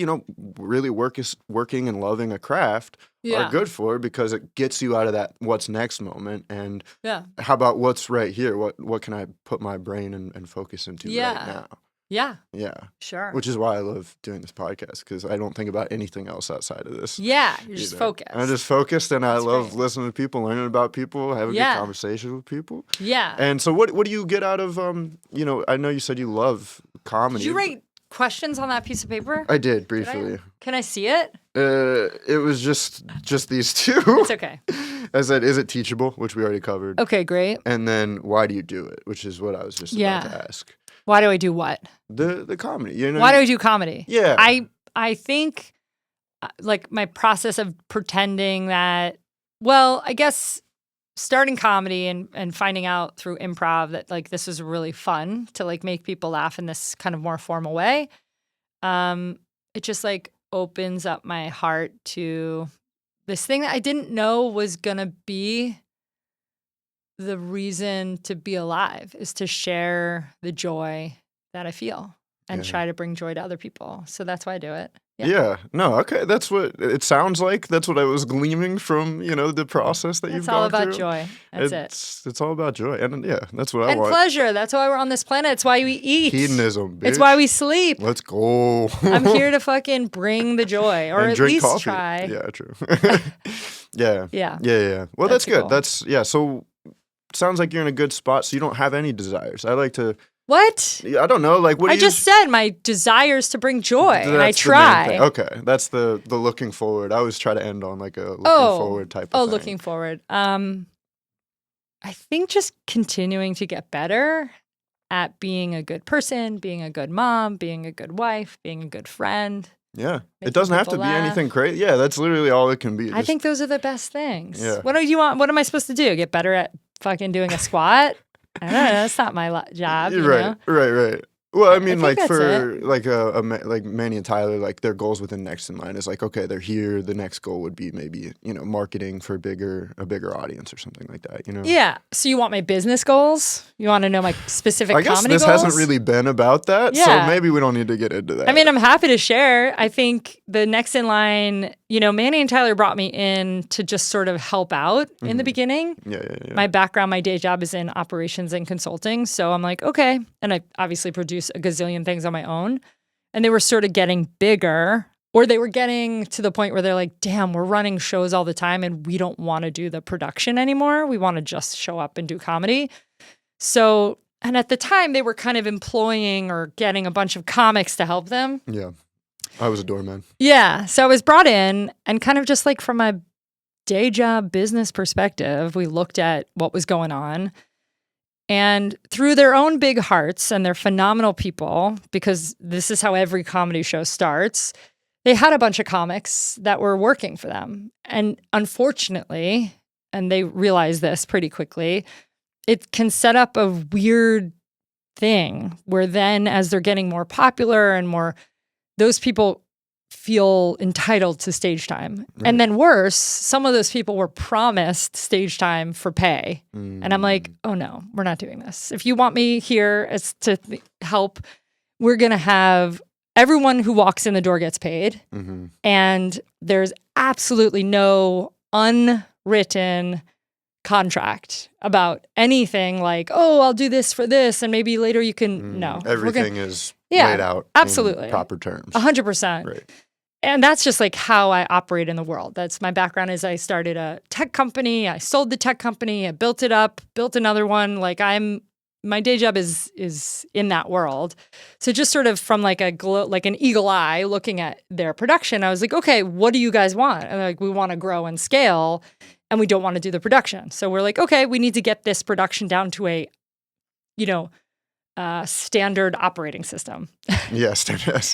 really working and loving a craft are good for because it gets you out of that what's next moment. And how about what's right here? What can I put my brain and focus into right now? Yeah. Yeah. Sure. Which is why I love doing this podcast, because I don't think about anything else outside of this. Yeah. You're just focused. I'm just focused, and I love great. listening to people, learning about people, having good conversations with people. Yeah. And so what do you get out of, I know you said you love comedy. Did you write questions on that piece of paper? I did, briefly. Can I see it? It was just these two. It's okay. I said, is it teachable, which we already covered. Okay, great. And then, why do you do it, which is what I was just about to ask. Why do I do what? The comedy. Why do I do comedy? Yeah. I think like my process of pretending that, well, I guess starting comedy and finding out through improv that like this was really fun to like make people laugh in this kind of more formal way. It just like opens up my heart to this thing that I didn't know was gonna be the reason to be alive, is to share the joy that I feel and try to bring joy to other people. So that's why I do it. Yeah. No, okay. That's what it sounds like. That's what I was gleaming from, the process that you've gone through. It's all about joy. That's It's all about joy. And that's what I want. And pleasure. That's why we're on this planet. It's why we eat. Hedonism, bitch. It's why we sleep. Let's go. I'm here to fucking bring the joy, or and at drink least coffee. try. Yeah, true. Yeah. Yeah. Well, that's good. Cool. So sounds like you're in a good spot, so you don't have any desires. I like to... What? I don't know. Like, what? I just said my desire is to bring joy, and I the try. main thing. Okay, that's the looking forward. I always try to end on like a looking forward type of thing. Looking forward. I think just continuing to get better at being a good person, being a good mom, being a good wife, being a good friend. Yeah, it doesn't have to be anything crazy. Yeah, that's literally all it can be. I think those are the best things. Yeah. What do you want? What am I supposed to do? Get better at fucking doing a squat? I don't know. That's not my job. Right. Well, I mean, like for it. like like Manny and Tyler, like their goals within Next in Line is like, okay, they're here. The next goal would be maybe marketing for a bigger audience or something like that. Yeah. So you want my business goals? You want to know my specific comedy goals? I guess this hasn't really been about that, so maybe we don't need to get into that. I mean, I'm happy to share. I think the Next in Line, Manny and Tyler brought me in to just sort of help out in the beginning. Yeah. My background, my day job is in operations and consulting. So I'm like, okay. And I obviously produce a gazillion things on my own. And they were sort of getting bigger, or they were getting to the point where they're like, damn, we're running shows all the time and we don't want to do the production anymore. We want to just show up and do comedy. So, and at the time they were kind of employing or getting a bunch of comics to help them. Yeah. I was a doorman. Yeah. So I was brought in, and kind of just like from a day job business perspective, we looked at what was going on. And through their own big hearts, and they're phenomenal people, because this is how every comedy show starts, they had a bunch of comics that were working for them. And unfortunately, and they realized this pretty quickly, it can set up a weird thing where then as they're getting more popular and more, those people feel entitled to stage time. Right. And then worse, some of those people were promised stage time for pay. And I'm like, oh no, we're not doing this. If you want me here as to help, we're going to have everyone who walks in the door gets paid. And there's absolutely no unwritten contract about anything like, oh, I'll do this for this, and maybe later you can, no. Everything is laid out absolutely. in proper terms. 100%. Right. And that's just like how I operate in the world. That's my background. Is I started a tech company, I sold the tech company, I built it up, built another one. Like my day job is in that world. So just sort of from like an eagle eye looking at their production, I was like, okay, what do you guys want? And like, we want to grow and scale, and we don't want to do the production. So we're like, okay, we need to get this production down to a, standard operating system. Yes,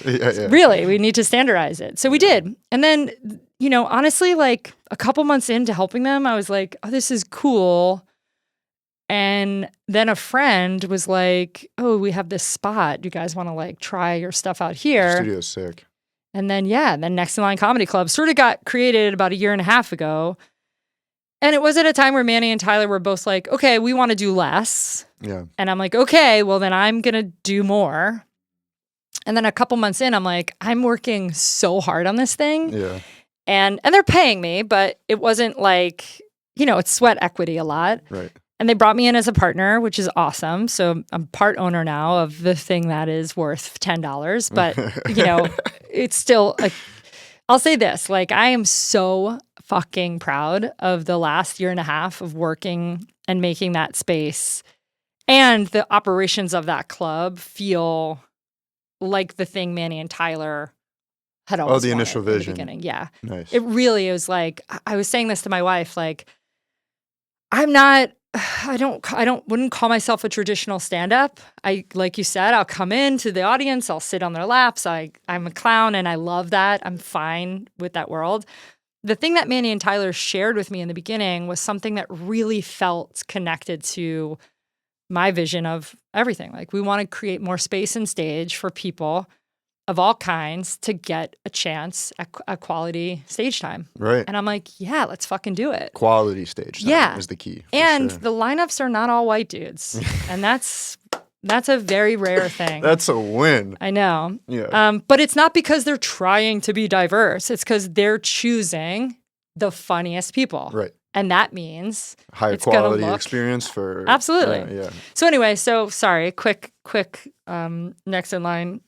yeah. Really, we need to standardize it. So we did. And then, honestly, like a couple months into helping them, I was like, oh, this is cool. And then a friend was like, oh, we have this spot. Do you guys want to like try your stuff out here? The studio's sick. And then, then Next in Line Comedy Club sort of got created about a year and a half ago. And it was at a time where Manny and Tyler were both like, okay, we want to do less. Yeah. And I'm like, okay, well then I'm going to do more. And then a couple months in, I'm like, I'm working so hard on this thing. Yeah. And they're paying me, but it wasn't like, it's sweat equity a lot. Right. And they brought me in as a partner, which is awesome. So I'm part owner now of the thing that is worth $10. But, it's still like, I'll say this, like I am so fucking proud of the last year and a half of working and making that space. And the operations of that club feel like the thing Manny and Tyler had always the wanted initial in the vision. beginning. Yeah. Nice. It really is like, I was saying this to my wife, like, I wouldn't call myself a traditional stand-up. Like you said, I'll come into the audience, I'll sit on their laps. I'm a clown and I love that. I'm fine with that world. The thing that Manny and Tyler shared with me in the beginning was something that really felt connected to my vision of everything. Like we want to create more space and stage for people of all kinds to get a chance at quality stage time. Right. And I'm like, yeah, let's fucking do it. Quality stage time is the key. And sure. the lineups are not all white dudes. And that's a very rare thing. That's a win. I know. Yeah. But it's not because they're trying to be diverse. It's because they're choosing the funniest people. Right. And that means higher it's quality look, experience for absolutely. Yeah. So anyway, sorry, quick next in line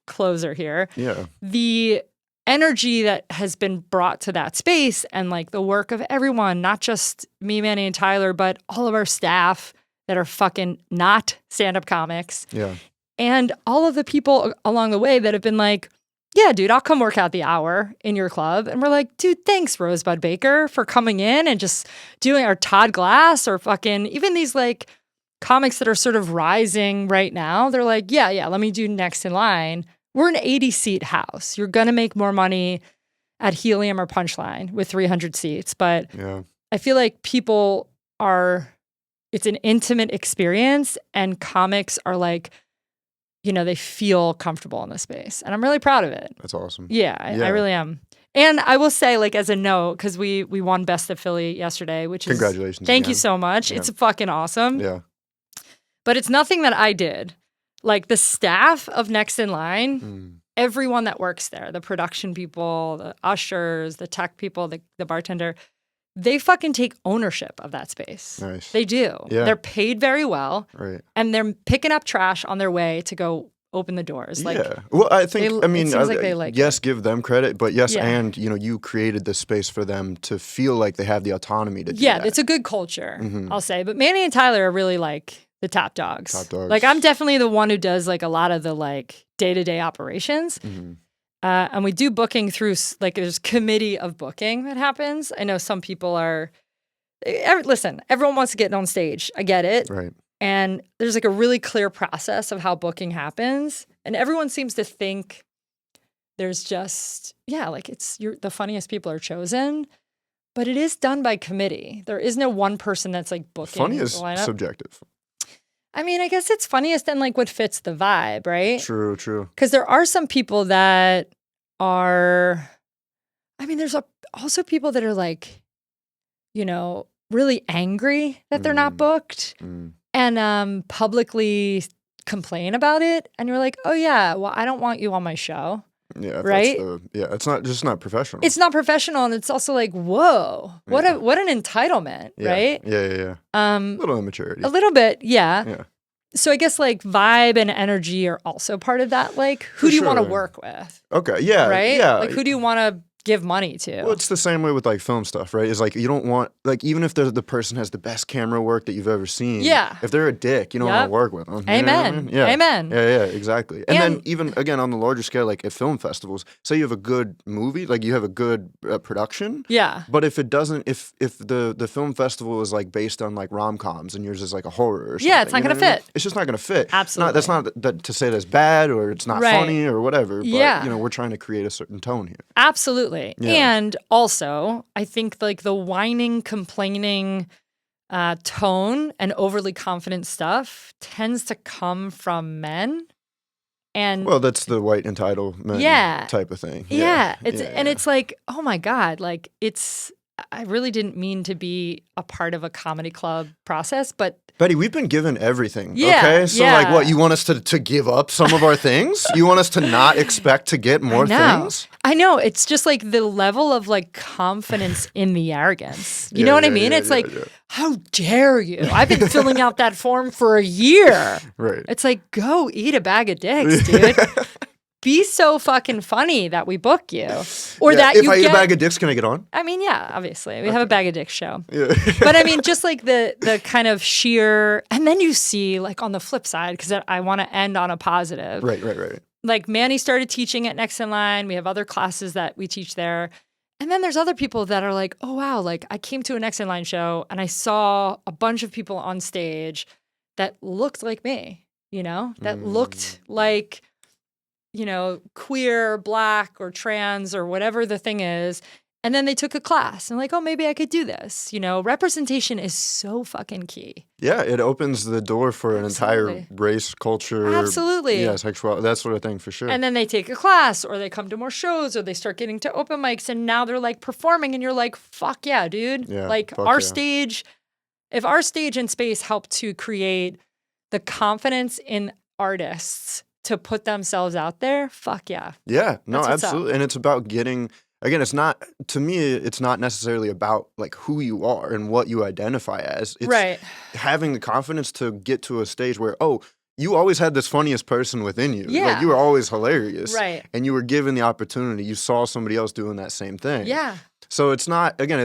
closer here. Yeah. The energy that has been brought to that space and like the work of everyone, not just me, Manny, and Tyler, but all of our staff that are fucking not stand-up comics. Yeah. And all of the people along the way that have been like, yeah, dude, I'll come work out the hour in your club. And we're like, dude, thanks, Rosebud Baker, for coming in and just doing our Todd Glass or fucking even these like comics that are sort of rising right now. They're like, yeah, let me do next in line. We're an 80-seat house. You're going to make more money at Helium or Punchline with 300 seats. But I feel like it's an intimate experience and comics are like, they feel comfortable in the space. And I'm really proud of it. That's awesome. Yeah, I really am. And I will say, like, as a note, because we won Best of Philly yesterday, which is... Congratulations. Thank you so much. Yeah. It's fucking awesome. Yeah. But it's nothing that I did. Like, the staff of Next in Line, everyone that works there, the production people, the ushers, the tech people, the bartender, they fucking take ownership of that space. Nice. They do. Yeah. They're paid very well. Right. And they're picking up trash on their way to go open the doors. Like, yeah. Well, I think, yes, give them credit, but yes, and, you created this space for them to feel like they have the autonomy to do that. Yeah, it's a good culture, I'll say. But Manny and Tyler are really, like, the top dogs. Top dogs. Like, I'm definitely the one who does, like, a lot of the, like, day-to-day operations. And we do booking through, like, there's committee of booking that happens. I know some people listen, everyone wants to get on stage. I get it. Right. And there's, like, a really clear process of how booking happens. And everyone seems to think there's just, like, the funniest people are chosen. But it is done by committee. There is no one person that's, like, booking Funny is the lineup. subjective. I mean, I guess it's funniest and, like, what fits the vibe, right? True. Because there are some people that are, there's also people that are, like, really angry that they're not booked and publicly complain about it. And you're like, oh, yeah, well, I don't want you on my show. Yeah. Right? It's not professional. It's not professional. And it's also like, whoa, what an entitlement, right? Yeah. A little immaturity. A little bit, yeah. So I guess like vibe and energy are also part of that. Like, who do you want to work with? Okay, yeah. Right? Yeah. Like, who do you want to give money to? Well, it's the same way with like film stuff, right? It's like you don't want, like, even if the person has the best camera work that you've ever seen, if they're a dick, you don't want to work with them. Amen. You know what I mean? Yeah. Amen. Yeah, exactly. And then even, again, on the larger scale, like at film festivals, say you have a good movie, like you have a good production. Yeah. But if it doesn't, if the film festival is like based on like rom-coms and yours is like a horror or something. Yeah, it's not going to fit. It's just not going to fit. Absolutely. That's not to say that's bad or it's not funny or whatever. But, we're trying to create a certain tone here. Absolutely. Yeah. And also, I think like the whining, complaining tone and overly confident stuff tends to come from men. And well, that's the white entitlement type of thing. Yeah. And it's like, oh my God, like I really didn't mean to be a part of a comedy club process, but Betty, we've been given everything. Yeah, okay, so yeah. like, what you want us to give up some of our things? You want us to not expect to get more things? I know. It's just like the level of like confidence in the arrogance. You know what I mean? It's like, how dare you? I've been filling out that form for a year. Right. It's like, go eat a bag of dicks, dude. Be so fucking funny that we book you. Or that if you I eat get a bag of dicks, can I get on? I mean, yeah, obviously. We have a bag of dicks show. Yeah. But I mean, just like the kind of sheer, and then you see like on the flip side, because I want to end on a positive. Right. Like Manny started teaching at Next in Line. We have other classes that we teach there. And then there's other people that are like, oh, wow, like I came to a Next in Line show and I saw a bunch of people on stage that looked like me, that looked like, queer, black, or trans, or whatever the thing is. And then they took a class and like, oh, maybe I could do this. Representation is so fucking key. Yeah, it opens the door for an entire race, culture. Absolutely. Yeah, sexuality, that sort of thing for sure. And then they take a class or they come to more shows or they start getting to open mics and now they're like performing and you're like, fuck yeah, dude. Yeah, like stage, if our stage and space help to create the confidence in artists to put themselves out there, fuck yeah. Yeah, no, That's absolutely. And it's about getting, again, it's not, to me, it's not necessarily about like who you are and what you identify as. It's having the confidence to get to a stage where, oh, you always had this funniest person within you. Yeah. Like you were always hilarious. Right. And you were given the opportunity. You saw somebody else doing that same thing. Yeah. So it's not, again,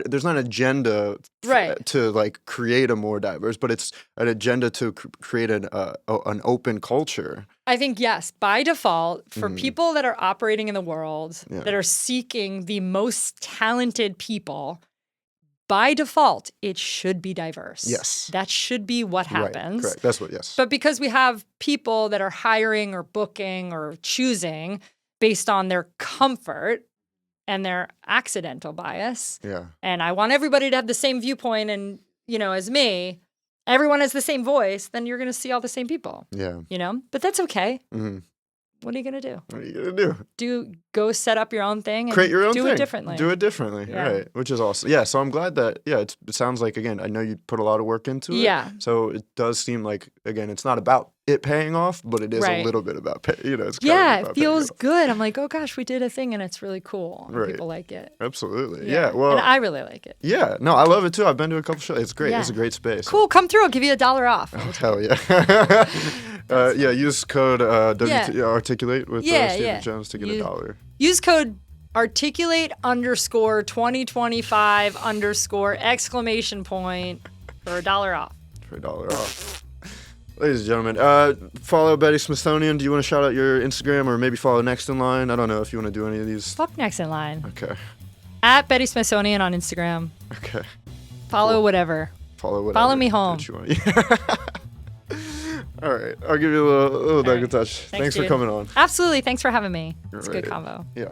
there's not an agenda to like create a more diverse, but it's an agenda to create an open culture. I think, yes, by default, for people that are operating in the world, that are seeking the most talented people, by default, it should be diverse. Yes. That should be what happens. Correct. That's what, yes. But because we have people that are hiring or booking or choosing based on their comfort and their accidental bias, and I want everybody to have the same viewpoint and, as me, everyone has the same voice, then you're going to see all the same people. Yeah. But that's okay. Mm-hmm. What are you going to do? What are you going to do? Go set up your own thing and create your own do thing. it differently. Do it differently, right? Which is awesome. Yeah, so I'm glad that, it sounds like, again, I know you put a lot of work into it. Yeah. So it does seem like, again, it's not about it paying off, but it is a little bit about it's kind of it feels good. I'm like, oh gosh, we did a thing and it's really cool. And people like it. Absolutely. Yeah. Well, and I really like it. Yeah. No, I love it too. I've been to a couple shows. It's great. It's a great space. Cool. Come through. I'll give you $1 off. Oh, hell yeah. Use code Articulate with Stephen Jones to get $1. Use code Articulate_2025_ for $1 off. For $1 off. Ladies and gentlemen, follow Betty Smithsonian. Do you want to shout out your Instagram or maybe follow Next in Line? I don't know if you want to do any of these. Fuck Next in Line. Okay. At Betty Smithsonian on Instagram. Okay. Follow whatever. Follow me home. All right. I'll give you a little dog touch. Thanks for coming on. Absolutely. Thanks for having me. It's a good right. combo. Yeah.